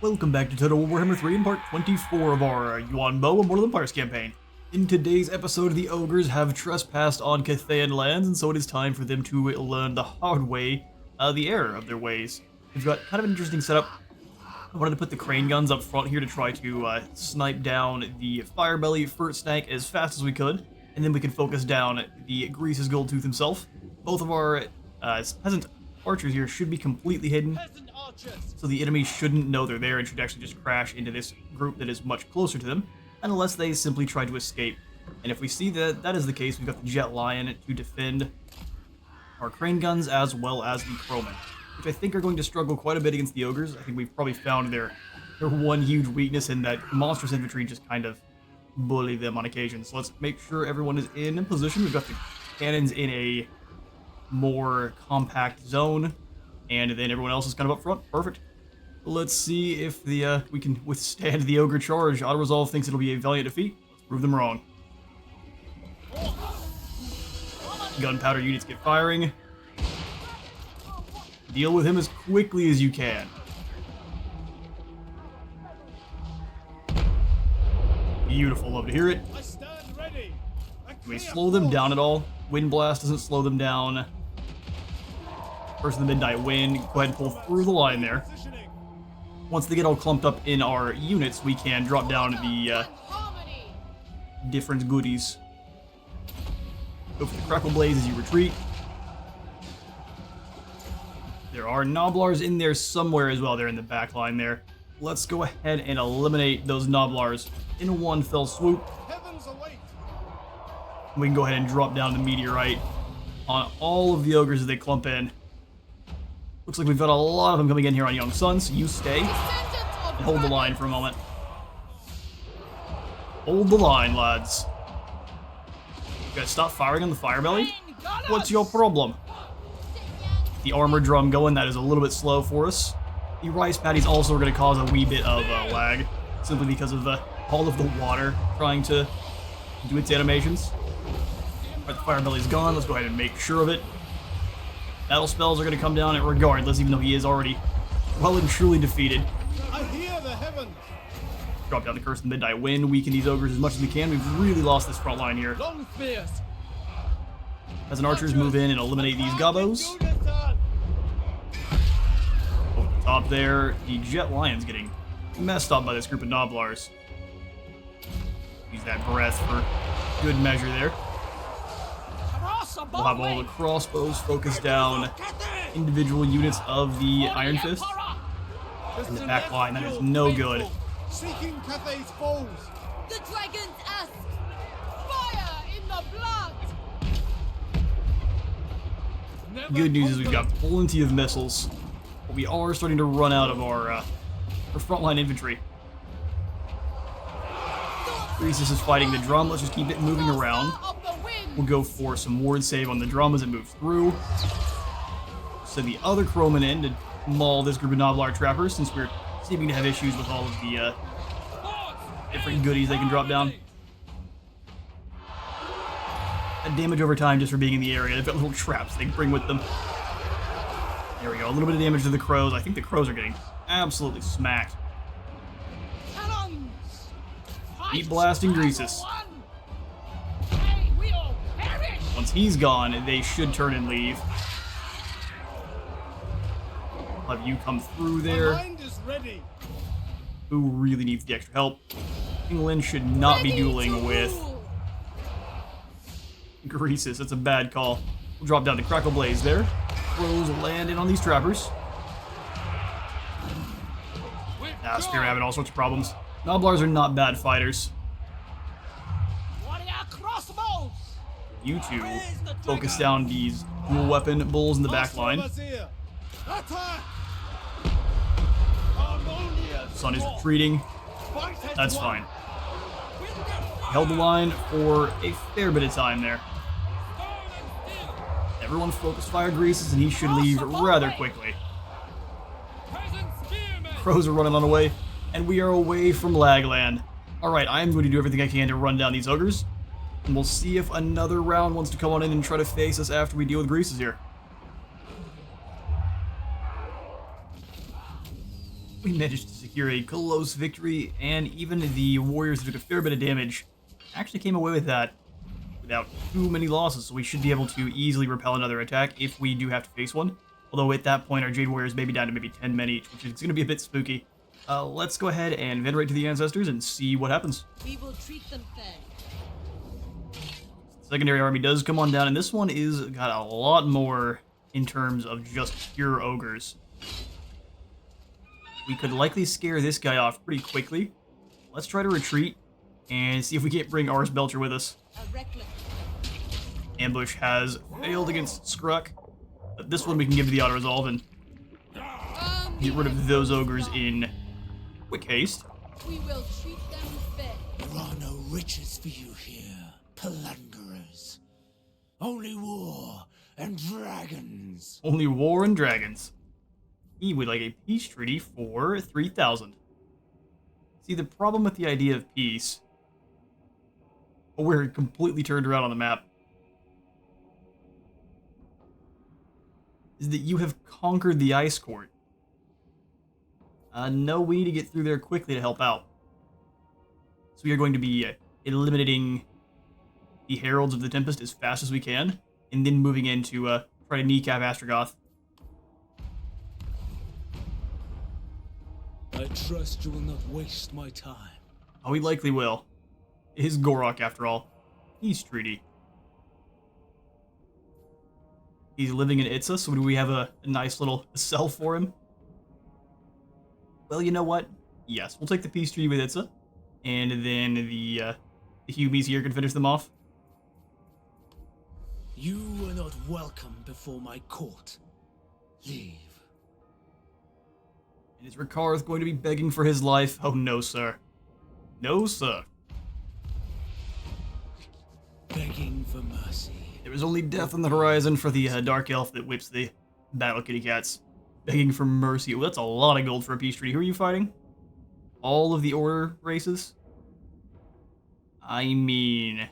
Welcome back to Total Warhammer 3 in part 24 of our Yuan Bo Immortal Empires campaign. In today's episode, the ogres have trespassed on Cathayan lands, and so it is time for them to learn the hard way, the error of their ways. We've got kind of an interesting setup. I wanted to put the crane guns up front here to try to snipe down the Firebelly first tank as fast as we could, and then we can focus down the Grease's Goldtooth himself. Both of our peasant archers here should be completely hidden, so the enemy shouldn't know they're there and should actually just crash into this group that is much closer to them, unless they simply try to escape. And if we see that that is the case, we've got the Jet Lion to defend our crane guns as well as the Crowmen, which I think are going to struggle quite a bit against the ogres. I think we've probably found their one huge weakness in that monstrous infantry just kind of bully them on occasion. So let's make sure everyone is in position. We've got the cannons in a more compact zone, and then everyone else is kind of up front. Perfect. Let's see if the we can withstand the ogre charge. Auto Resolve thinks it'll be a valiant defeat. Let's prove them wrong. Gunpowder units get firing. Deal with him as quickly as you can. Beautiful, love to hear it. Can we slow them down at all? Wind Blast doesn't slow them down. First in the Midnight Wind, go ahead and pull through the line there. Once they get all clumped up in our units, we can drop down the different goodies. Go for the Crackle Blaze as you retreat. There are Noblars in there somewhere as well. They're in the back line there. Let's go ahead and eliminate those Noblars in one fell swoop. We can go ahead and drop down the Meteorite on all of the ogres as they clump in. Looks like we've got a lot of them coming in here on Young Sun, so you stay and hold the line for a moment. Hold the line, lads. You guys stop firing on the Firebelly? What's your problem? The armor drum going, that is a little bit slow for us. The rice patties also are going to cause a wee bit of lag, simply because of all of the water trying to do its animations. Alright, the Firebelly's gone. Let's go ahead and make sure of it. Battle spells are going to come down regardless, even though he is already well and truly defeated. I hear the heavens. Drop down the Curse of the Midnight Wind, weaken these ogres as much as we can. We've really lost this front line here. Long spears. As an archers move in and eliminate these gobos. Over the top there, the Jet Lion's getting messed up by this group of Noblars. Use that breath for good measure there. We'll have all the crossbows focus down individual units of the Iron Fist. In the back line, that is no good. Seeking Cathay's foes. The dragons ask, fire in the blood. Good news is we've got plenty of missiles, but we are starting to run out of our frontline infantry. Rhesus is fighting the drum. Let's just keep it moving around. We'll go for some ward save on the drum as it moves through. Send the other Crowmen in to maul this group of Noblar trappers, since we're seeming to have issues with all of the different goodies they can drop down. And damage over time just for being in the area. They've got little traps they can bring with them. There we go, a little bit of damage to the crows. I think the crows are getting absolutely smacked. Keep blasting Greasus. Once he's gone, they should turn and leave. I'll have you come through there. Who really needs the extra help? England should not be dueling with Greasus. That's a bad call. We'll drop down the Crackle Blaze there. Crows land in on these trappers. Spear having all sorts of problems. Noblars are not bad fighters. You two focus down these dual weapon bulls in the back line. Sun is retreating. That's fine. Held the line for a fair bit of time there. Everyone focus fire Greasus and he should leave rather quickly. Crows are running on away, and we are away from Lagland. Alright, I'm going to do everything I can to run down these ogres. And we'll see if another round wants to come on in and try to face us after we deal with Greasus here. We managed to secure a close victory, and even the warriors that took a fair bit of damage actually came away with that without too many losses, so we should be able to easily repel another attack if we do have to face one. Although at that point, our Jade Warriors may be down to maybe 10 men each, which is going to be a bit spooky. Let's go ahead and venerate to the ancestors and see what happens. We will treat them fair. Secondary army does come on down, and this one is got a lot more in terms of just pure ogres. We could likely scare this guy off pretty quickly. Let's try to retreat and see if we can't bring Ars Belcher with us. A reckless. Ambush has failed against Skruck, but this one we can give to the auto-resolve and get rid of those ogres in quick haste. We will treat them fair. There are no riches for you here, plunderers. Only war and dragons. Only war and dragons. He would like a peace treaty for 3,000. See, the problem with the idea of peace... Oh, we're completely turned around on the map. Is that you have conquered the Ice Court. No, we need to get through there quickly to help out. So we are going to be eliminating the Heralds of the Tempest as fast as we can, and then moving in to try to kneecap Astrogoth. I trust you will not waste my time. Oh, he likely will. It is Gorok, after all. Peace treaty. He's living in Itza, so do we have a nice little cell for him? Well, you know what? Yes, we'll take the peace treaty with Itza, and then the Humies here can finish them off. You are not welcome before my court. Leave. And is Rikarth going to be begging for his life? Oh, no, sir. No, sir. Begging for mercy. There is only death on the horizon for the Dark Elf that whips the Battle Kitty Cats. Begging for mercy. Oh, that's a lot of gold for a peace treaty. Who are you fighting? All of the Order races? I mean...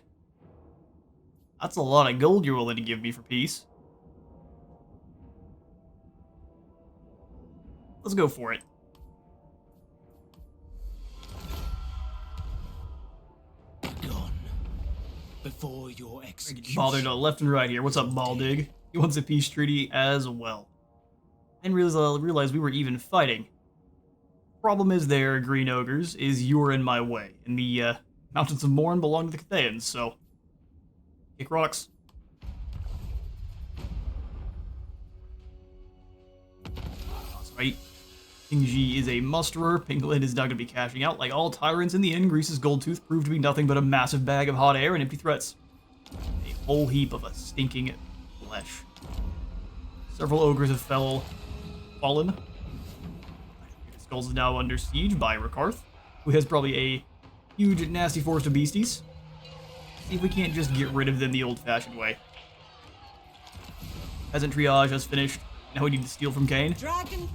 That's a lot of gold you're willing to give me for peace. Let's go for it. Gone. Before your execution. Bothered left and right here. What's up, Baldig? He wants a peace treaty as well. And realize we were even fighting. Problem is there, Green Ogres, is you're in my way. And the Mountains of Morn belong to the Cathayans, so... Kick rocks. That's right. King G is a musterer. Pinglet is now going to be cashing out. Like all tyrants in the end, Grease's gold tooth proved to be nothing but a massive bag of hot air and empty threats. A whole heap of a stinking flesh. Several ogres have fallen. Skulls is now under siege by Rikarth, who has probably a huge, nasty forest of beasties. See if we can't just get rid of them the old-fashioned way. Peasant triage has finished. Now we need to steal from Kane. Dragon.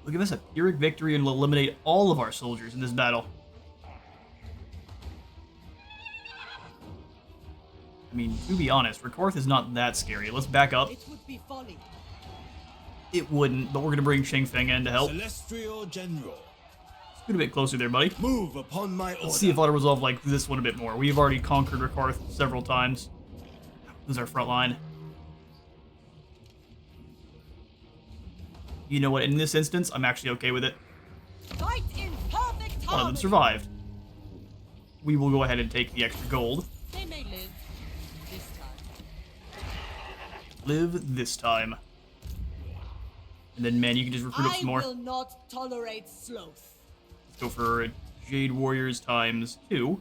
We'll give us a Pyrrhic victory and we'll eliminate all of our soldiers in this battle. I mean, to be honest, Rikarth is not that scary. Let's back up. It would be folly. It wouldn't, but we're going to bring Shingfeng in to help. Celestial General. Get a bit closer there, buddy. Move upon my order. Let's see if Auto Resolve like this one a bit more. We've already conquered Rikarth several times. This is our front line. You know what? In this instance, I'm actually okay with it. Fight in perfect harmony. One of them survived. We will go ahead and take the extra gold. They may live this time. Live this time. And then, man, you can just recruit up some more. I will not tolerate sloth. Let's go for Jade Warriors times 2.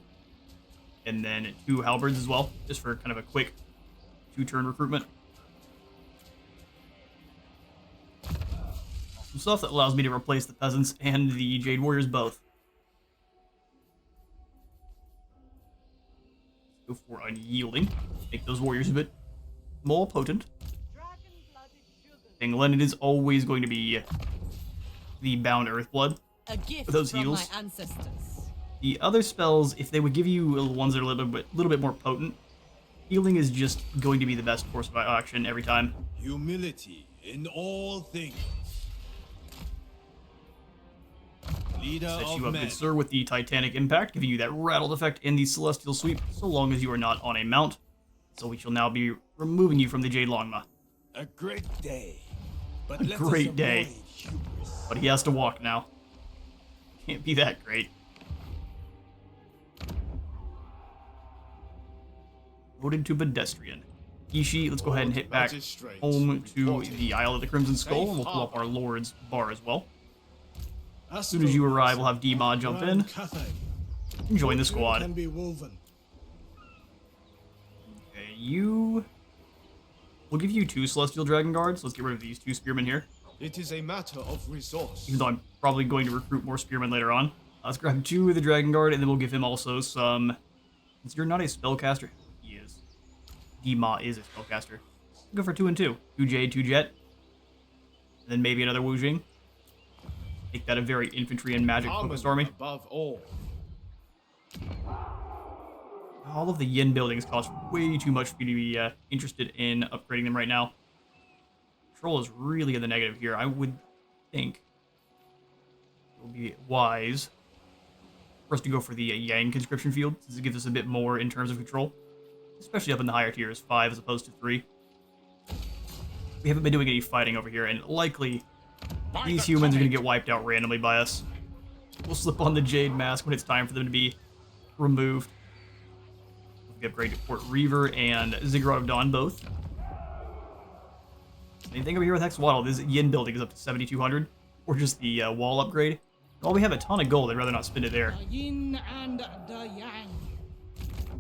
And then 2 Halberds as well, just for kind of a quick 2-turn recruitment. Some stuff that allows me to replace the Peasants and the Jade Warriors both. Let's go for Unyielding. Make those Warriors a bit more potent. England, it is always going to be the Bound Earthblood. A gift For those from heals. my ancestors. The other spells, if they would give you ones that are a little bit more potent, healing is just going to be the best course of action every time. Humility in all things. Leader Set of you up, men. good sir, with the Titanic Impact, giving you that rattled effect and the Celestial Sweep, so long as you are not on a mount. So we shall now be removing you from the Jade Longma. A great day. But A let us great day. avoid hubris. But he has to walk now. Can't be that great. Voted to pedestrian. Ishi, let's go ahead and hit back Magistrate home to reporting. the Isle of the Crimson Skull, and we'll pull up our Lord's bar as well. As soon as you arrive, we'll have D-Mod jump in and join the squad. Can be woven. Okay, you... We'll give you 2 Celestial Dragon Guards. Let's get rid of these 2 Spearmen here. It is a matter of resource. Even though I'm probably going to recruit more Spearmen later on. Let's grab 2 of the Dragon Guard, and then we'll give him also some... Since you're not a spellcaster, he is. D-Ma is a spellcaster. Go for 2 and 2. 2 Jade, 2 Jet. And then maybe another Wu Jing. Make that a very infantry and magic focused army. Above all. All of the yin buildings cost way too much for you to be interested in upgrading them right now. Control is really in the negative here. I would think it would be wise for us to go for the Yang conscription field, since it gives us a bit more in terms of control, especially up in the higher tiers, 5 as opposed to 3. We haven't been doing any fighting over here, and likely these humans are going to get wiped out randomly by us. We'll slip on the Jade mask when it's time for them to be removed. We upgrade to Port Reaver and Ziggurat of Dawn both. Anything over here with Hexwaddle? This yin building is up to 7,200, or just the wall upgrade. Well, we have a ton of gold. I'd rather not spend it there. The yin and the yang.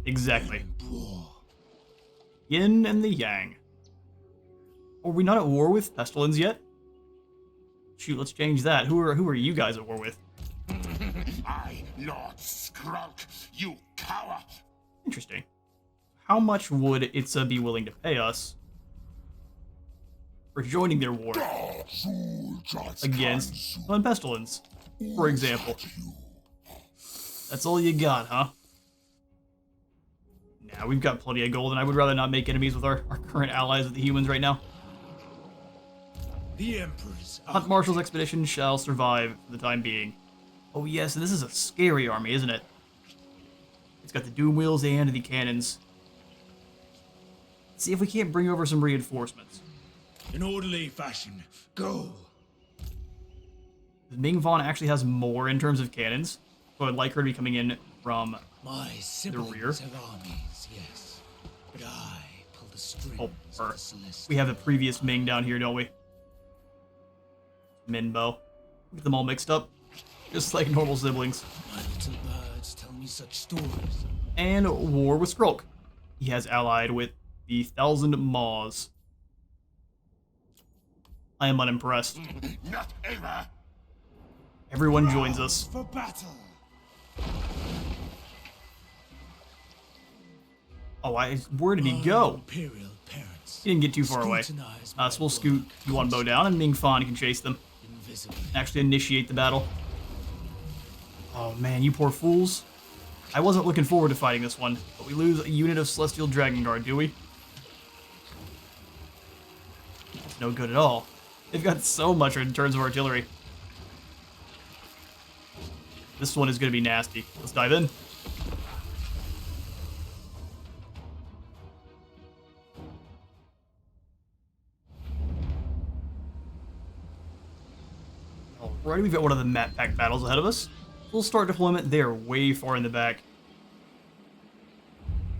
Exactly. Yin and the yang. Are we not at war with Pestilence yet? Shoot, let's change that. Who are you guys at war with? I, Lord Skrulk, you coward! Interesting. How much would Itza be willing to pay us for joining their war against Pestilence, for example? That's all you got, huh? Nah, we've got plenty of gold, and I would rather not make enemies with our current allies with the humans right now. The Emperor's Hunt Marshal's expedition shall survive for the time being. Oh yes, and this is a scary army, isn't it? It's got the doom wheels and the cannons. Let's see if we can't bring over some reinforcements. in orderly fashion. Go. Ming Von actually has more in terms of cannons, so I'd like her to be coming in from My rear. siblings have armies, yes. But I pull the strings Oh, of the Celestial. we have the previous Ming down here, don't we? Minbo. Get them all mixed up, just like normal siblings. My little birds tell me such stories. And war with Skrulk. He has allied with the 1,000 Maws. I am unimpressed. Not ever! Everyone joins us. For battle. Oh, where did he go? Imperial parents. He didn't get too far away. Scrutinize So we'll scoot Yuan Bo down, and Ming Fan can chase them. invisibly. Actually initiate the battle. Oh man, you poor fools. I wasn't looking forward to fighting this one, but we lose a unit of Celestial Dragon Guard, do we? It's no good at all. They've got so much in terms of artillery. This one is going to be nasty. Let's dive in. Alright, we've got one of the map pack battles ahead of us. We'll start deployment. They are way far in the back.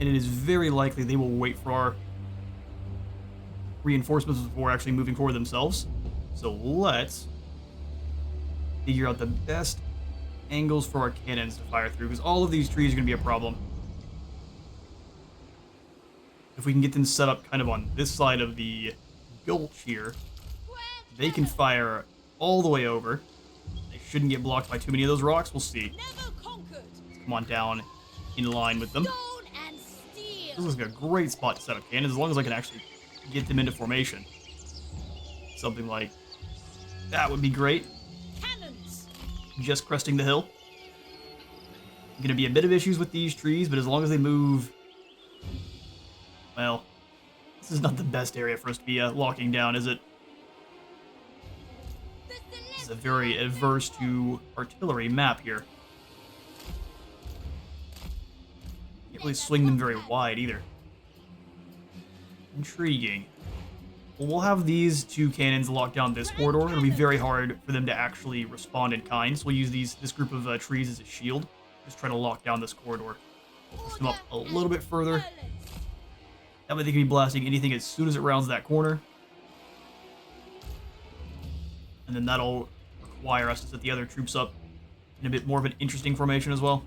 And it is very likely they will wait for our reinforcements before actually moving forward themselves. So let's figure out the best angles for our cannons to fire through, because all of these trees are going to be a problem. If we can get them set up kind of on this side of the gulch here, they can fire all the way over. They shouldn't get blocked by too many of those rocks. We'll see. Never conquered. Come on down in line with them. Stone and steel. This looks like a great spot to set up cannons, as long as I can actually get them into formation. Something like that would be great. Cannons. Just cresting the hill. Gonna be a bit of issues with these trees, but as long as they move... Well, this is not the best area for us to be locking down, is it? The This is a very adverse to artillery map here. Can't really swing them very wide either. Intriguing. Well, we'll have these two cannons lock down this corridor. It'll be very hard for them to actually respond in kind, so we'll use this group of trees as a shield. Just try to lock down this corridor. We'll push them up a little bit further. That way they can be blasting anything as soon as it rounds that corner. And then that'll require us to set the other troops up in a bit more of an interesting formation as well.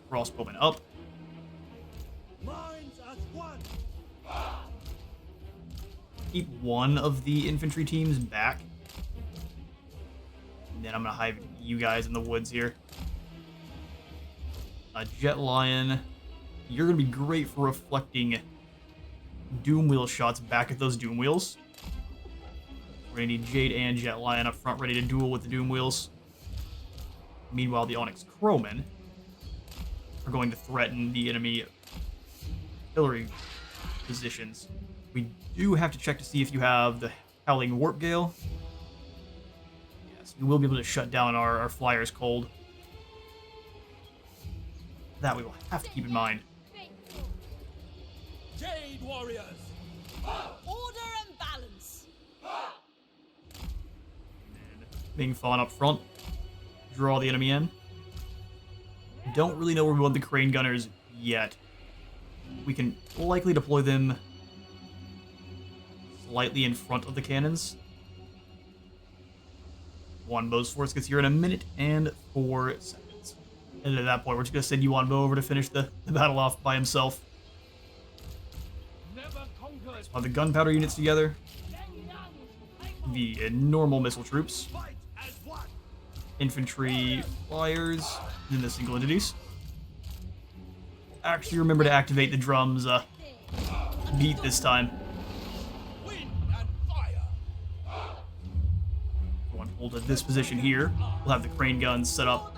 Crossbowmen up. Keep one of the infantry teams back. And then I'm going to hide you guys in the woods here. Jet Lion, you're going to be great for reflecting Doom Wheel shots back at those Doom Wheels. We're going to need Jade and Jet Lion up front ready to duel with the Doom Wheels. Meanwhile, the Onyx Crowmen are going to threaten the enemy artillery positions. We do have to check to see if you have the Howling Warp Gale. Yes, we will be able to shut down our flyers cold. That we will have to keep in mind. Jade warriors! Order and balance. Being Fawn up front. Draw the enemy in. Don't really know where we want the Crane Gunners yet. We can likely deploy them slightly in front of the cannons. Yuan Bo's force gets here in a minute and 4 seconds. And at that point, we're just going to send Yuan Bo over to finish the battle off by himself. Have the gunpowder units together. The normal missile troops. Infantry, flyers, and then the single entities. Actually, remember to activate the drums beat this time. One hold at this position here. We'll have the crane guns set up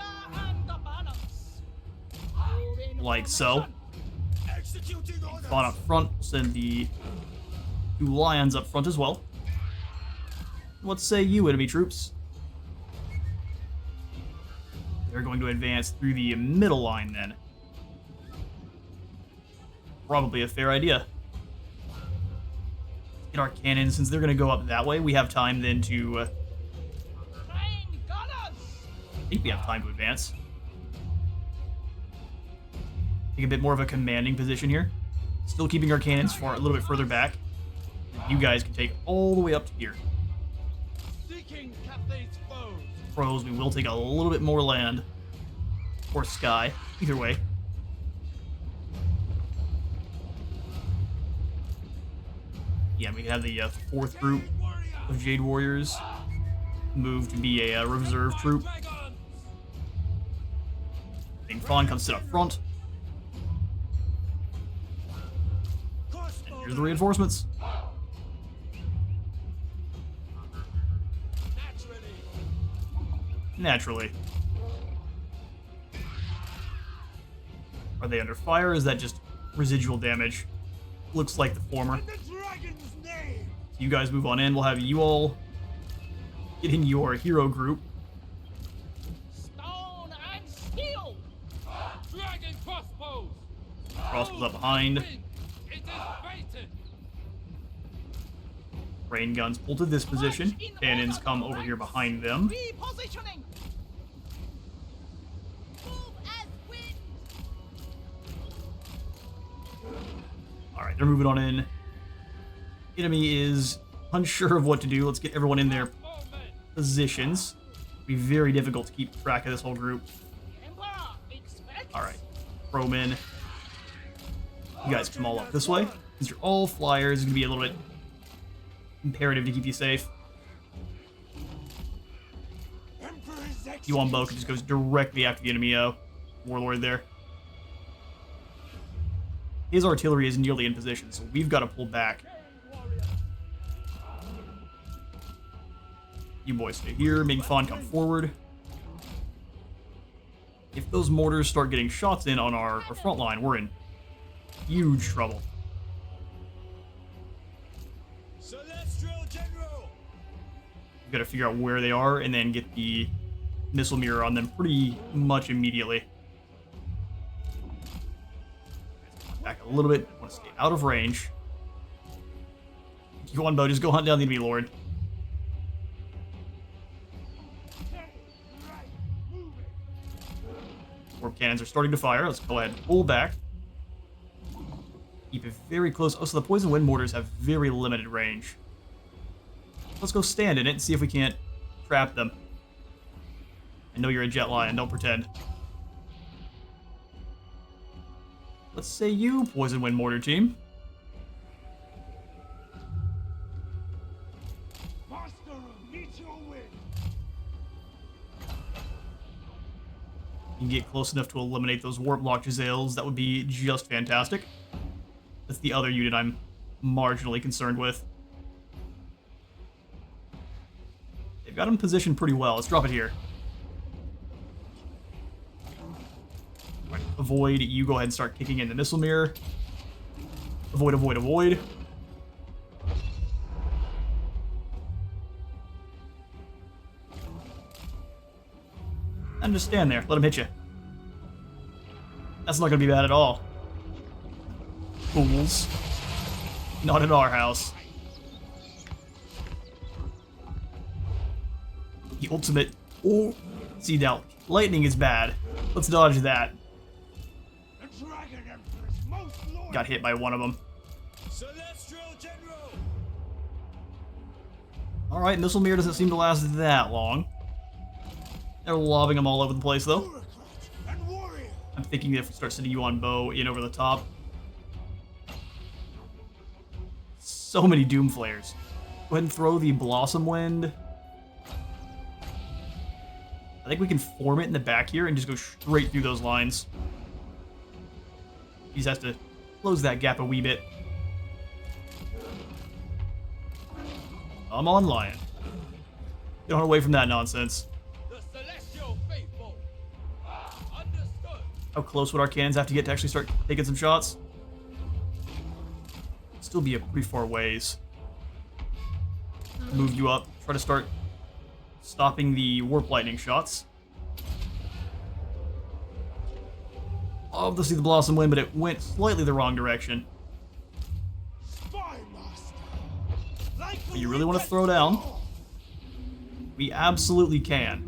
like so. Spawn up front. We'll send the 2 lions up front as well. What say you, enemy troops? They're going to advance through the middle line then. Probably a fair idea. Get our cannons, since they're going to go up that way, we have time then to... I think we have time to advance. Take a bit more of a commanding position here. Still keeping our cannons a little bit further back. You guys can take all the way up to here. Pros, we will take a little bit more land. Or sky. Either way. Yeah, we can have the 4th group of Jade Warriors move to be a reserve troop. Bing Fawn comes sit up front. And here's the reinforcements. Naturally. Are they under fire, or is that just residual damage? Looks like the former. You guys move on in. We'll have you all get in your hero group. Stone and steel. Dragon crossbows. Crossbows up behind. It is fated. Rain guns pull to this position. Cannons come over here behind them. Repositioning. Move as wind. Alright, they're moving on in. Enemy is unsure of what to do. Let's get everyone in their positions. It'll be very difficult to keep track of this whole group. Alright, Crowmen. You guys come all up this way. Since you're all flyers, it's going to be a little bit imperative to keep you safe. Yuan Bo just goes directly after the enemy warlord there. His artillery is nearly in position, so we've got to pull back. You boys stay here. Make Fawn come forward. If those mortars start getting shots in on our front line, we're in huge trouble. Celestial gotta figure out where they are and then get the missile mirror on them pretty much immediately. Back a little bit. I want to stay out of range. Yuan Bo, just go hunt down the enemy lord. Warp cannons are starting to fire. Let's go ahead and pull back. Keep it very close. Oh, so the poison wind mortars have very limited range. Let's go stand in it and see if we can't trap them. I know you're a jet lion, don't pretend. Let's say you, poison wind mortar team. Master of Meteor Wind. You can get close enough to eliminate those warp lock Giselles. That would be just fantastic. That's the other unit I'm marginally concerned with. They've got him positioned pretty well. Let's drop it here. Right, avoid. You go ahead and start kicking in the missile mirror. Avoid, avoid, avoid. And just stand there. Let him hit you. That's not going to be bad at all. Fools. Not in our house. The ultimate. Oh, see now, lightning is bad. Let's dodge that. The Dragon Emperor's most loyal. Got hit by one of them. Celestial General. Alright, missile mirror doesn't seem to last that long. They're lobbing them all over the place, though. Bureaucrat and warrior. I'm thinking if we start sending Yuan Bo in over the top. So many Doom Flares. Go ahead and throw the Blossom Wind. I think we can form it in the back here and just go straight through those lines. He just has to close that gap a wee bit. I'm on Lion. Get on away from that nonsense. The Celestial Faithful. Understood. How close would our cannons have to get to actually start taking some shots? Still be a pretty far ways. Move you up. Try to start stopping the warp lightning shots. Love to see the Blossom Wind, but it went slightly the wrong direction. Spy Master. Like But you really want to throw down? We absolutely can.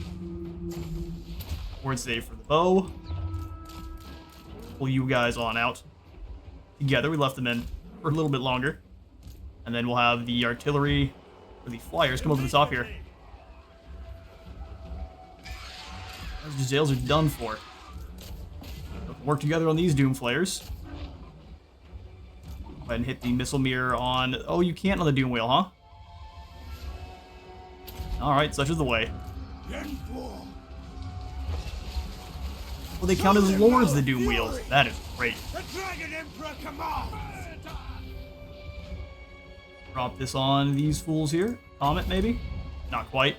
Word save for the bow. Pull you guys on out. Together, we left them in for a little bit longer. And then we'll have the artillery, or the flyers, come over the top here. Those Giselles are done for. Work together on these Doom Flares. Go ahead and hit the missile mirror on... Oh, you can't on the Doom Wheel, huh? Alright, such is the way. Well, they count as lords, the Doom Wheels. That is great. The Dragon Emperor commands. Drop this on these fools here. Comet, maybe? Not quite.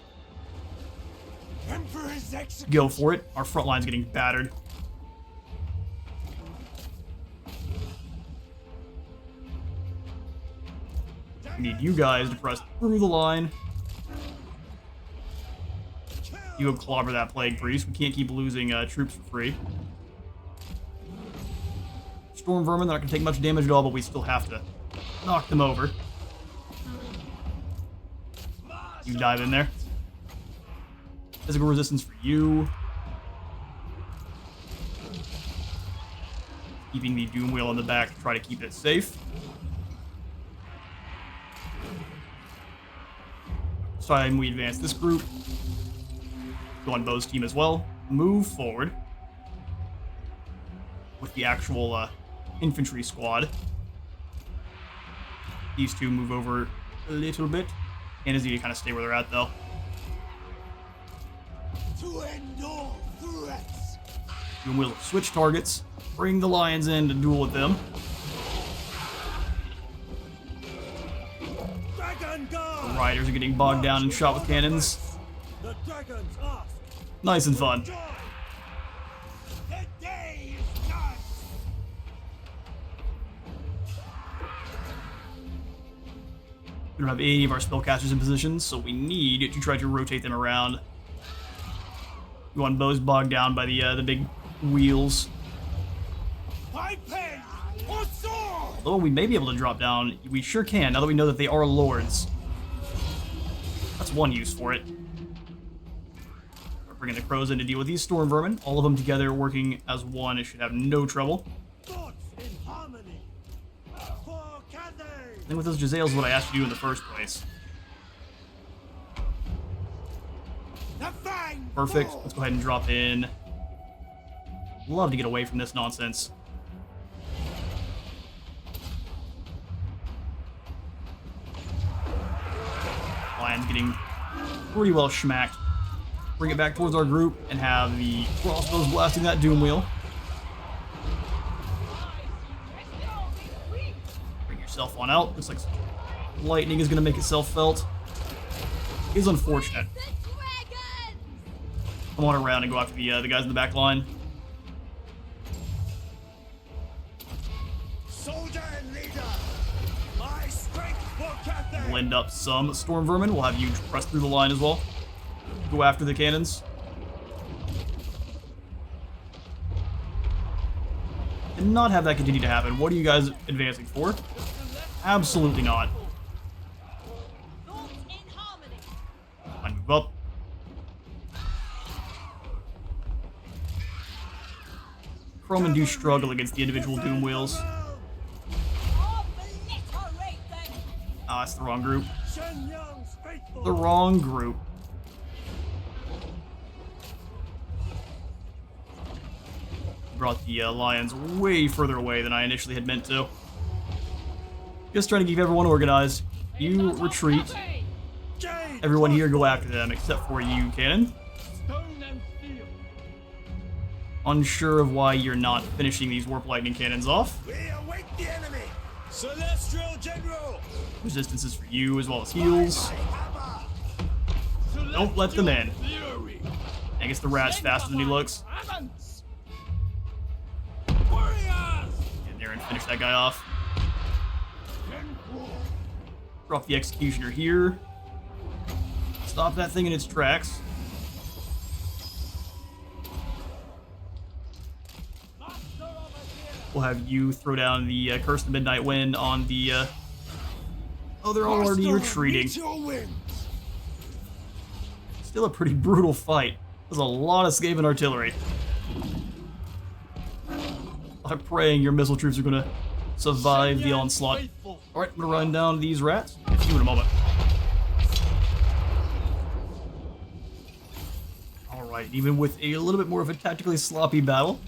Emperor's execution. Go for it. Our front line's getting battered. We need you guys to press through the line. You go clobber that Plague Priest. We can't keep losing troops for free. Storm Vermin, they're not going to take much damage at all, but we still have to knock them over. You dive in there. Physical resistance for you. Keeping the Doom Wheel on the back to try to keep it safe. This time we advance this group. Go on Bo's team as well. Move forward with the actual infantry squad. These two move over a little bit. Cannons need to kind of stay where they're at, though. To end all threats. Doom Wheel switch targets. Bring the Lions in to duel with them. Dragon Guard. The Riders are getting bogged down and shot with cannons. The dragons ask. Nice and fun. The day is done. We don't have any of our spellcasters in position, so we need to try to rotate them around. Yuan Bo's bogged down by the big wheels. I pay or sword! Although we may be able to drop down, we sure can, now that we know that they are lords. That's one use for it. We're bringing the crows in to deal with these storm vermin. All of them together working as one, it should have no trouble. Thoughts in harmony. For Cathay! I think with those Jazales, what I asked you to do in the first place. The fang Perfect. fall! Let's go ahead and drop in. Love to get away from this nonsense. Lion's getting pretty well schmacked. Bring it back towards our group and have the crossbows blasting that doom wheel. Bring yourself on out. Looks like lightning is going to make itself felt. It's unfortunate. The dragon! Come on around and go after the guys in the back line. Soldier and leader! My strength for Cathay! Blend up some storm vermin. We'll have you press through the line as well. Go after the cannons. And not have that continue to happen. What are you guys advancing for? Absolutely not. Thoughts in harmony. I move up. Croman do struggle against the individual doom wheels. Obliterate them! Ah, it's the wrong group. Shen Yang's faithful! The wrong group. Brought the lions way further away than I initially had meant to. Just trying to keep everyone organized. You retreat. Jade! Everyone here go after them except for you, Cannon. Stone and steel! Unsure of why you're not finishing these warp lightning cannons off. We await the enemy! Celestial General! Resistances for you as well as heals. Don't let them in. Fury! I guess the rat's faster than he looks. Warriors! Get there and finish that guy off. Drop the executioner here. Stop that thing in its tracks. We'll have you throw down the Curse of the Midnight Wind on the... Oh, they're already retreating. Still a pretty brutal fight. There's a lot of Skaven artillery. I'm praying your missile troops are going to survive the onslaught. Alright, I'm going to run down these rats. See you in a moment. Alright, even with a little bit more of a tactically sloppy battle,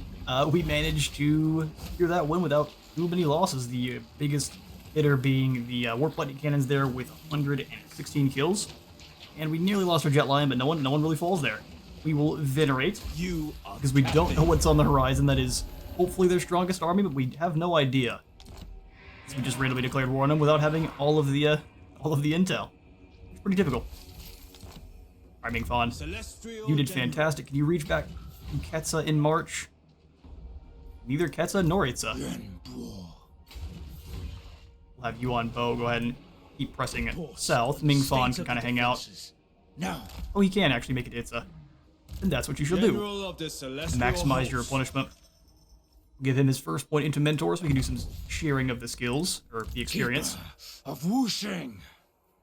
we managed to secure that win without too many losses. The biggest hitter being the Warp Lightning Cannons there with 116 kills. And we nearly lost our Jet Lion, but no one really falls there. We will Venerate, because we don't know what's on the horizon. That is hopefully their strongest army, but we have no idea. So we just randomly declared war on them without having all of the intel. It's pretty typical. Alright, Ming Fan, you did fantastic. Can you reach back to Ketsa in March? Neither Ketsa nor Itza. We'll have Yuan Bo go ahead and keep pressing south. Ming Fan can kind of hang out. No. Oh, he can actually make it Itza. And that's what you should do. Maximize your replenishment. Give him his first point into Mentor so we can do some sharing of the skills, or the experience. Of Wushing.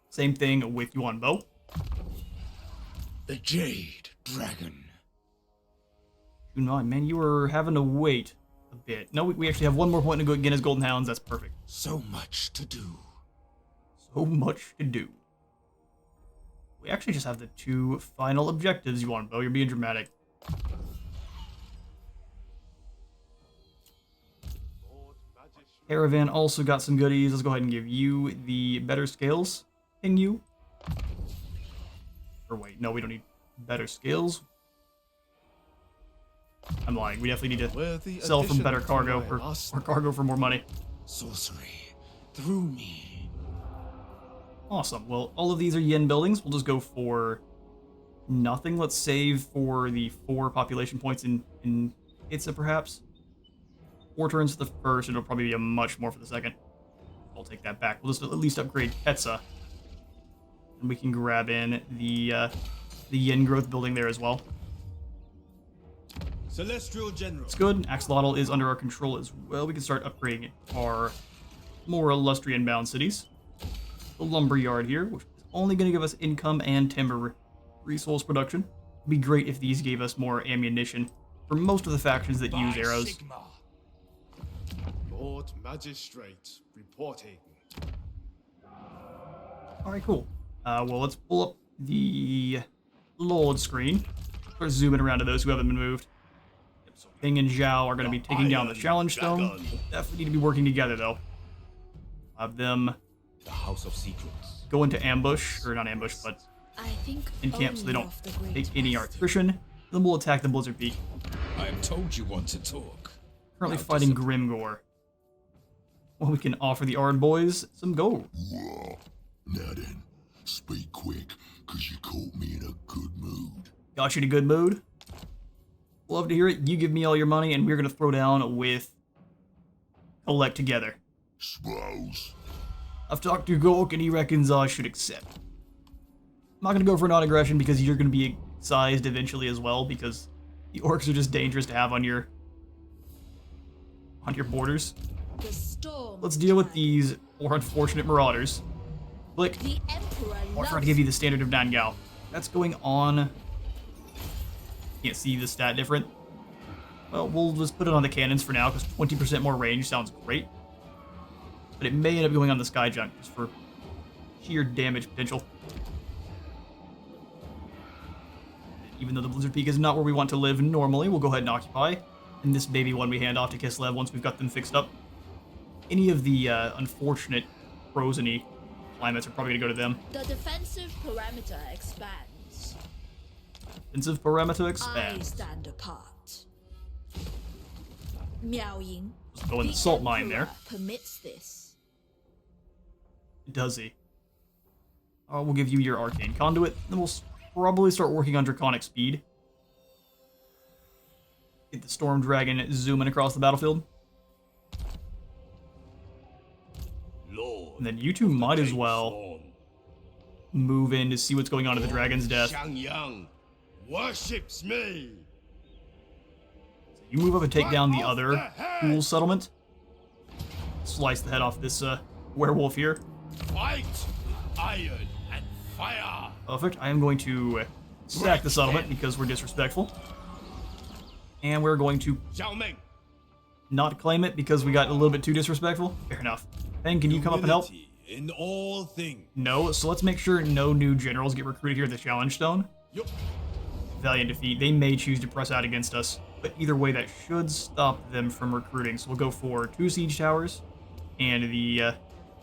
Same thing with Yuan Bo. The Jade Dragon. Man, you were having to wait a bit. No, we actually have one more point to go again as Golden Hounds. That's perfect. So much to do. So much to do. We actually just have the two final objectives, Yuan Bo. You're being dramatic. Caravan also got some goodies. Let's go ahead and give you the better scales. Ping you. Or wait, no, we don't need better scales. I'm lying. We definitely need to sell from better cargo or cargo for more money. Sorcery. Through me. Awesome. Well, all of these are yen buildings. We'll just go for nothing. Let's save for the 4 population points in Itza, perhaps. 4 turns for the first. It'll probably be a much more for the second. I'll take that back. We'll just at least upgrade Ketsa And we can grab in the yin growth building there as well. Celestial General. It's good. Axolotl is under our control as well. We can start upgrading our more illustrious bound cities. The lumber yard here, which is only going to give us income and timber resource production. It'd be great if these gave us more ammunition for most of the factions that use arrows. Sigma. Lord Magistrate reporting. Alright, cool. Well, let's pull up the Lord screen. Start zooming around to those who haven't been moved. Yep, so Ping and Zhao are going to be taking down the challenge stone. We'll definitely need to be working together, though. Have them The House of Secrets. go into ambush, or not ambush, but I think in camp so they don't only of the great take any master. attrition. Then we'll attack the Blizzard Peak. I am told you want to talk. Currently Now fighting Grimgore. Well, we can offer the Ard boys some gold. Whoa. Now then, speak quick, cause you caught me in a good mood. Got you in a good mood? Love to hear it. You give me all your money, and we're going to throw down with Collect together. Suppose. I've talked to Gork, and he reckons I should accept. I'm not going to go for non-aggression because you're going to be sized eventually as well, because the orcs are just dangerous to have on your borders. The storm Let's deal with tide. these poor unfortunate marauders. Click. The Emperor I'll try to loves give you the standard of Nangao. That's going on. Can't see the stat different. Well, we'll just put it on the cannons for now, because 20% more range sounds great. But it may end up going on the Sky Junk, just for sheer damage potential. Even though the Blizzard Peak is not where we want to live normally, we'll go ahead and occupy. And this baby one we hand off to Kislev once we've got them fixed up. Any of the unfortunate frozen-y climates are probably going to go to them. The defensive parameter expands. Defensive parameter I expands. stand apart. Miao Ying. Just go in the salt mine there. Permits this. Does he? We'll give you your arcane conduit, then we'll probably start working on draconic speed. Get the storm dragon zooming across the battlefield. Lord. And then you two might as well move in to see what's going on at the dragon's death. Xiangyang worships me. You move up and take down the Right off other the head. pool settlement. Slice the head off this werewolf here. Fight with iron and fire. Perfect. I am going to sack the settlement because we're disrespectful. And we're going to Xiao Meng. not claim it because we got a little bit too disrespectful. Fair enough. Ben, can you come up and help? Humility in all things. No, so let's make sure no new generals get recruited here at the Challenge Stone. Yup. Valiant defeat. They may choose to press out against us, but either way, that should stop them from recruiting. So we'll go for 2 siege towers and the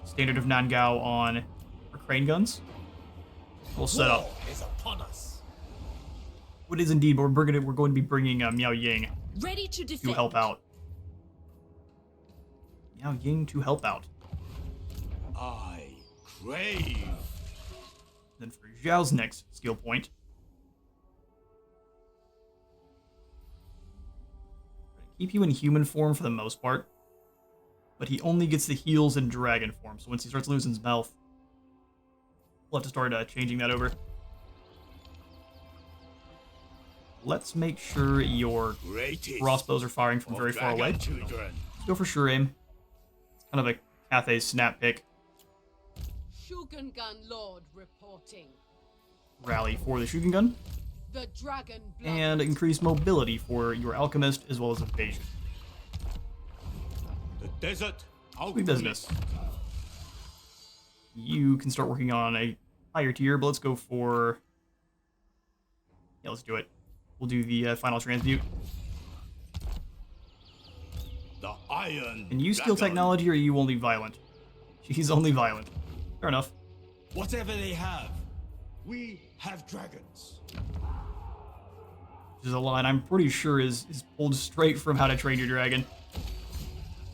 standard of Nangao on our crane guns. We'll set up. War is upon us. What is indeed, but we're going to be bringing Miao Ying Ready to to defend. help out. Miao Ying to help out. I crave. Then for Zhao's next skill point, keep you in human form for the most part, but he only gets the heals in dragon form. So once he starts losing his health, we'll have to start changing that over. Let's make sure your Greatest crossbows are firing from of very far away. dragon children. Let's go for sure aim. It's kind of a Cathay snap pick. Shugengun Lord reporting. Rally for the Shugen Gun, The dragon and increase mobility for your alchemist as well as evasion. The desert out. Sweet business. You can start working on a higher tier, but let's go for... Yeah, let's do it. We'll do the final transmute. The iron. And you skill dragon. technology, or are you only violent? She's only violent. Fair enough. Whatever they have, we have dragons. Which is a line I'm pretty sure is pulled straight from How to Train Your Dragon.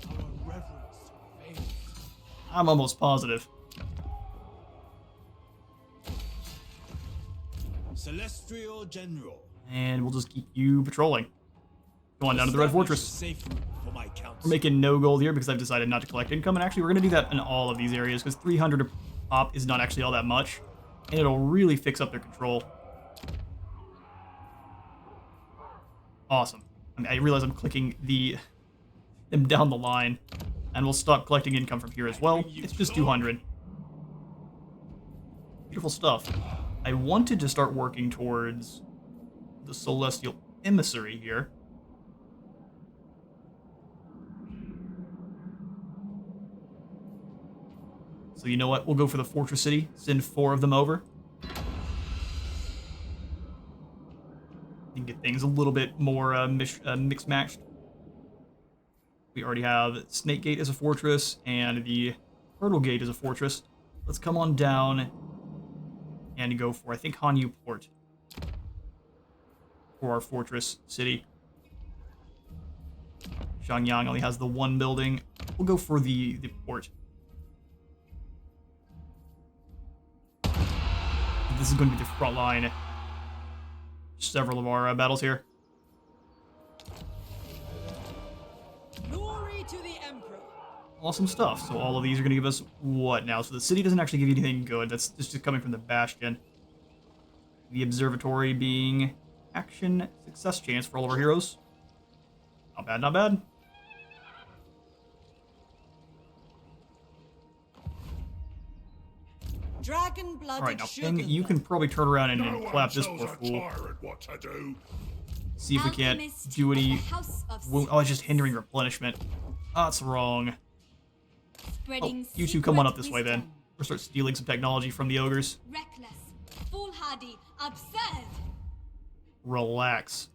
Our reverence faith. I'm almost positive. Celestial General. And we'll just keep you patrolling. Go on down to the Red Fortress. Safe route for my council. We're making no gold here because I've decided not to collect income, and actually we're going to do that in all of these areas because 300 a pop is not actually all that much. and it'll really fix up their control. Awesome. I realize I'm clicking them down the line, and we'll stop collecting income from here as well. It's just 200. Beautiful stuff. I wanted to start working towards the Celestial Emissary here. So you know what? We'll go for the Fortress City. Send 4 of them over. And get things a little bit more mixed-matched. We already have Snake Gate as a fortress, and the Turtle Gate as a fortress. Let's come on down and go for, I think, Hanyu Port for our fortress city. Xiangyang only has the 1 building. We'll go for the port. This is going to be the front line. Several of our battles here. Glory to the Emperor. Awesome stuff. So all of these are going to give us what now? So the city doesn't actually give you anything good. That's just coming from the Bastion. The observatory being action success chance for all of our heroes. Not bad, not bad. Dragon-blooded All right, now sugar Ping, you can probably turn around and No clap one this tells poor a fool. tyrant what to do. See if we can't Alchemist do of any... the House of Oh, it's just hindering replenishment. That's wrong. Oh, Spreading you two come on secret up this way then. wisdom. We'll start stealing some technology from the ogres. Reckless, foolhardy, absurd. Relax.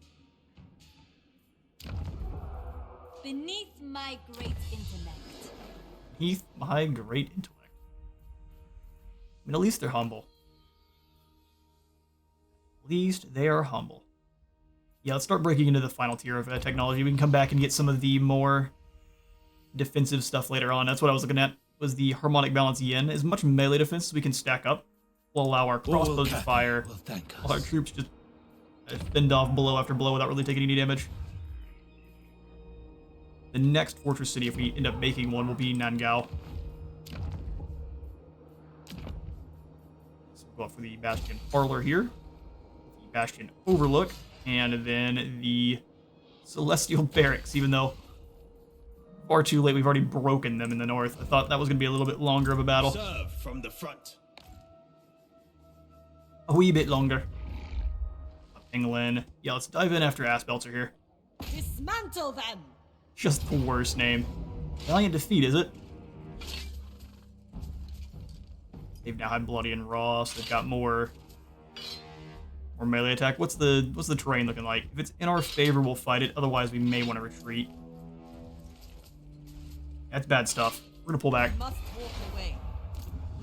Beneath my great intellect. Heath, my great intellect. I mean, at least they're humble. At least they are humble. Yeah, let's start breaking into the final tier of technology. We can come back and get some of the more defensive stuff later on. That's what I was looking at, was the harmonic balance yin. As much melee defense as we can stack up will allow our crossbows to fire, while our troops just fend off blow after blow without really taking any damage. The next fortress city, if we end up making one, will be Nangao. So we'll go up for the Bastion Parlor here, the Bastion Overlook, and then the Celestial Barracks, even though far too late, we've already broken them in the north. I thought that was going to be a little bit longer of a battle. Serve from the front. A wee bit longer. England. Yeah, let's dive in after Aspelts are here. Dismantle them. Just the worst name. Valiant Defeat, is it? They've now had Bloody and Raw, so they've got more melee attack. What's the terrain looking like? If it's in our favor, we'll fight it. Otherwise, we may want to retreat. That's bad stuff. We're gonna pull back. Must walk away.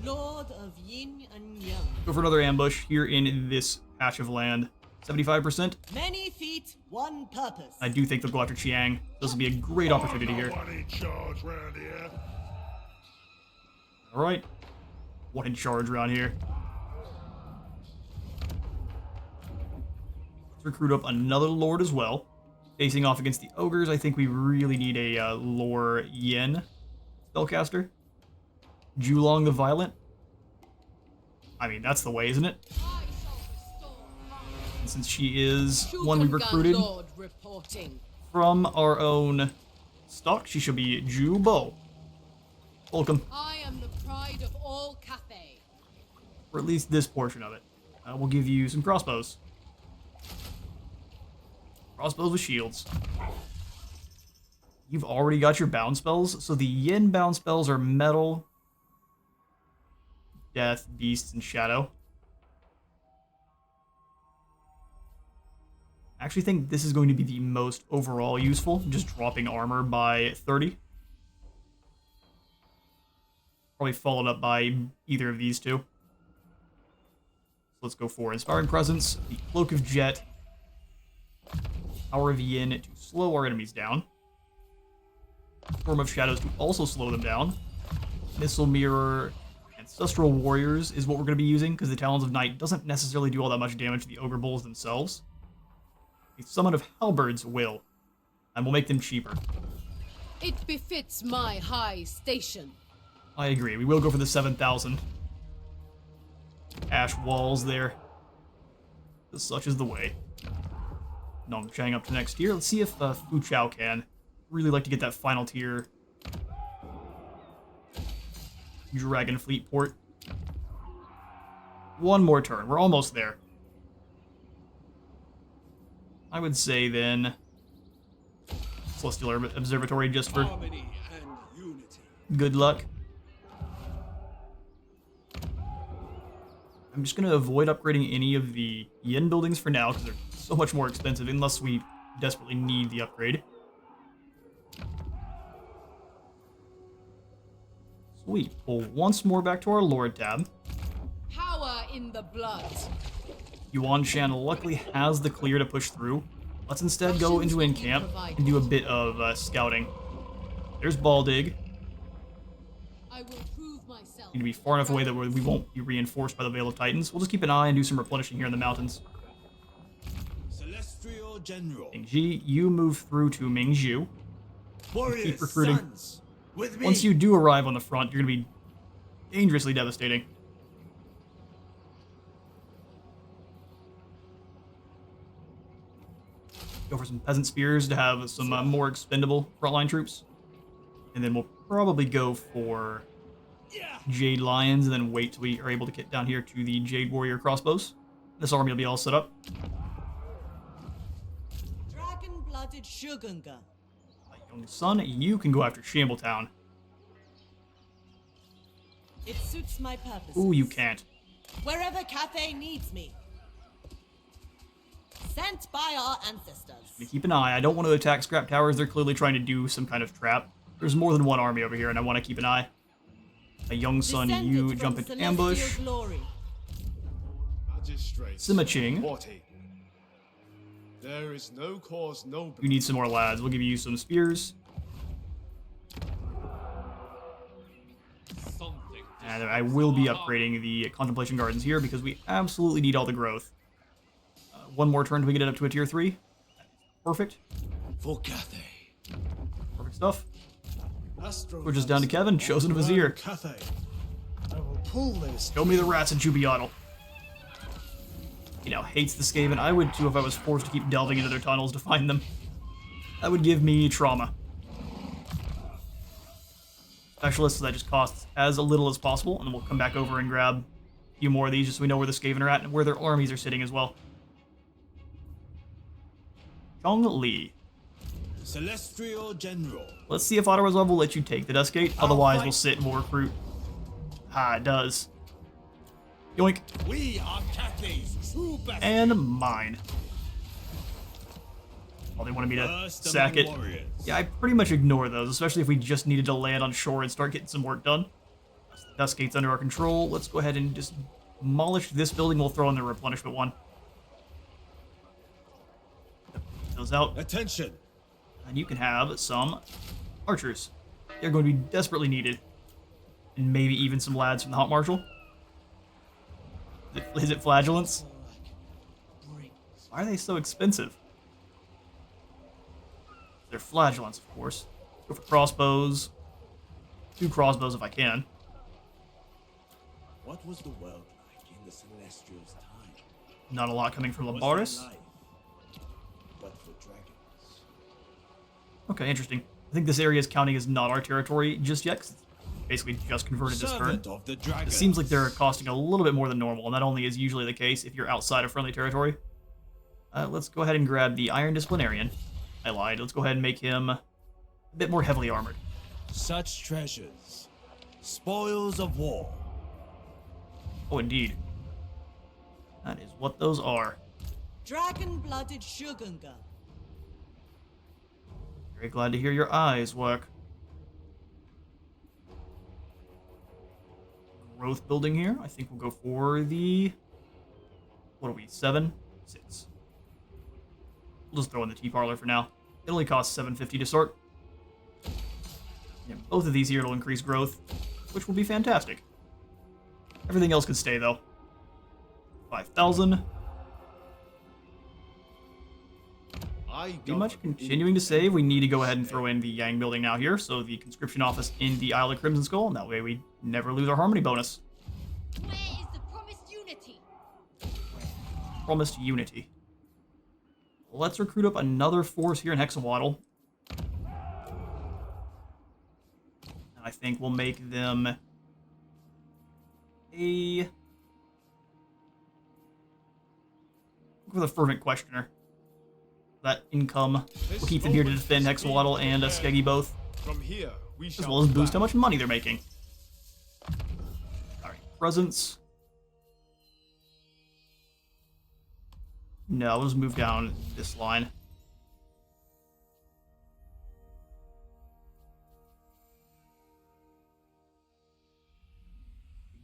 Lord of Yin and Yang. Go for another ambush here in this patch of land. 75%. Many feet, one purpose. I do think they'll go after Chiang. This will be a great opportunity here. No one in charge round here. All right. One in charge around here. Let's recruit up another lord as well. Facing off against the ogres, I think we really need a lore yin spellcaster. Julong the Violent. I mean, that's the way, isn't it? I shall restore And since she is one we recruited Lord reporting. from our own stock, she should be Ju Bo. Welcome. I am the pride of all Cathay. Or at least this portion of it. We'll give you some crossbows. Crossbows with shields. You've already got your bound spells. So the yin bound spells are metal, death, beasts, and shadow. I actually think this is going to be the most overall useful, just dropping armor by 30. Probably followed up by either of these two. So let's go for Inspiring Presence, the Cloak of Jet, Power of Yin to slow our enemies down, Storm of Shadows to also slow them down, Missile Mirror, Ancestral Warriors is what we're going to be using, because the Talons of Night doesn't necessarily do all that much damage to the Ogre Bulls themselves. The Summon of Halberds will, and we'll make them cheaper. It befits my high station. I agree, we will go for the 7,000. ash walls there. Such is the way. Nongchang up to next tier. Let's see if Fu Chao can. Really like to get that final tier Dragon Fleet port. One more turn. We're almost there. I would say then Celestial Observatory just for Harmony and unity. good luck. I'm just going to avoid upgrading any of the Yin buildings for now because they're so much more expensive unless we desperately need the upgrade. Sweet. Pull once more back to our Lord tab. Power in the blood. Yuan Shan luckily has the clear to push through. Let's instead go into in-camp and do a bit of scouting. There's Baldig. I will prove myself. Need to be far enough away that we won't be reinforced by the Veil of Titans. We'll just keep an eye and do some replenishing here in the mountains. Celestial General. Mingji, you move through to Mingzhu. Warriors, Keep recruiting. sons, with me. Once you do arrive on the front, you're going to be dangerously devastating. Go for some peasant spears to have some more expendable frontline troops. And then we'll probably go for Jade Lions and then wait till we are able to get down here to the Jade Warrior crossbows. This army will be all set up. Dragon-blooded Shogunga. My young son, you can go after Shambletown. It suits my purpose. Ooh, you can't. Wherever Cathay needs me. Sent by our ancestors. Keep an eye. I don't want to attack scrap towers. They're clearly trying to do some kind of trap. There's more than one army over here, and I want to keep an eye. My young son, Descended you from jump into celestial ambush. glory. Magistrates. Sima-Ching. Haughty. There is no cause noble. You need some more lads. We'll give you some spears. And I will be upgrading the Contemplation Gardens here because we absolutely need all the growth. One more turn till we get it up to a tier 3. Perfect. For Cathay. Perfect stuff. Astro We're just down to Kevin, chosen vizier. Cathay. I will pull this. Show me the rats and Jubiotl. He now hates the Skaven. I would too if I was forced to keep delving into their tunnels to find them. That would give me trauma. Specialists, that just costs as little as possible, and then we'll come back over and grab a few more of these just so we know where the Skaven are at and where their armies are sitting as well. Chong Li. Celestial General. Let's see if Auto Resolve will let you take the Dust Gate. Otherwise, we'll sit and we'll recruit. Ah, it does. Yoink. We are Cathay's true best. And mine. Oh, they wanted me to First sack among it. warriors. Yeah, I pretty much ignore those, especially if we just needed to land on shore and start getting some work done. Dust Gate's under our control. Let's go ahead and just demolish this building. We'll throw in the replenishment one. Those out. Attention. And you can have some archers. They're going to be desperately needed. And maybe even some lads from the Haunt Marshal. Is it flagellants? Why are they so expensive? They're flagellants, of course. Go for crossbows. 2 crossbows if I can. What was the world like in the Celestial's time? Not a lot coming from Was Labaris. there life, but for dragons. Okay, interesting. I think this area is counting as not our territory just yet, 'cause it's basically just converted this turn. Servant of the It dragons. seems like they're costing a little bit more than normal, and that only is usually the case if you're outside of friendly territory. Let's go ahead and grab the Iron Disciplinarian. I lied. Let's go ahead and make him a bit more heavily armored. Such treasures. Spoils of war. Oh, indeed. That is what those are. Dragon-blooded Shogunga. Very glad to hear your eyes work. Growth building here. I think we'll go for the... What are we? 7? 6. We'll just throw in the tea parlor for now. It only costs $750 to start. Yeah, both of these here will increase growth, which will be fantastic. Everything else could stay, though. 5,000. Pretty much continuing to save. We need to go ahead and throw in the Yang building now here, so the conscription office in the Isle of Crimson Skull, and that way we never lose our harmony bonus. Where is the promised unity? promised unity. Let's recruit up another force here in Hexawaddle. And I think we'll make them a... Look for the Fervent Questioner. That income will keep them here to defend Hexawaddle and Skeggy both. From here, we As shall well as boost how battle. much money they're making. Alright, presence. No, we'll just move down this line.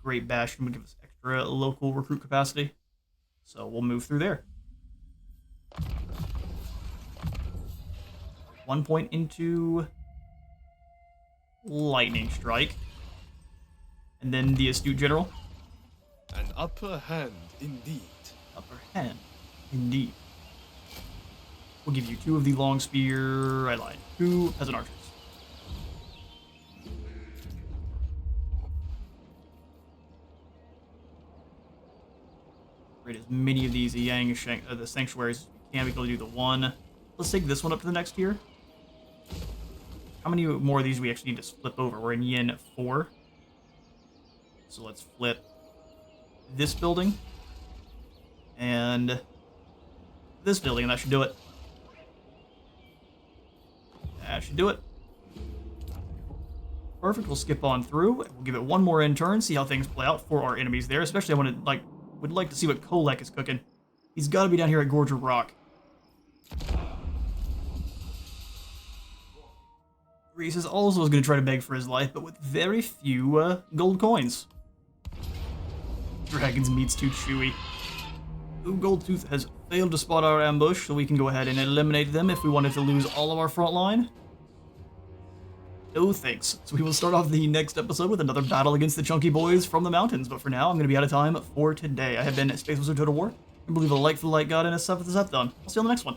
Great Bastion would give us extra local recruit capacity. So we'll move through there. 1 point into Lightning Strike. And then the Astute General. An upper hand indeed. Upper hand. Indeed. We'll give you 2 of the Long Spear. I lied. 2 Peasant Archers. Create as many of these the sanctuaries as we can. We can only do the 1. Let's take this one up to the next tier. How many more of these do we actually need to flip over? We're in Yin 4. So let's flip this building. And this building, and that should do it. That should do it. Perfect, we'll skip on through. We'll give it 1 more in turn, see how things play out for our enemies there. Especially I would like to see what Kolek is cooking. He's got to be down here at Gorge of Rock. Reese is also going to try to beg for his life, but with very few gold coins. Dragon's meat's too chewy. Goldtooth has failed to spot our ambush, so we can go ahead and eliminate them if we wanted to lose all of our front line. No thanks. So we will start off the next episode with another battle against the chunky boys from the mountains, but for now, I'm going to be out of time for today. I have been Space Wizard Total War, and believe a like for the light god and a sub for the sub done. I'll see you on the next one.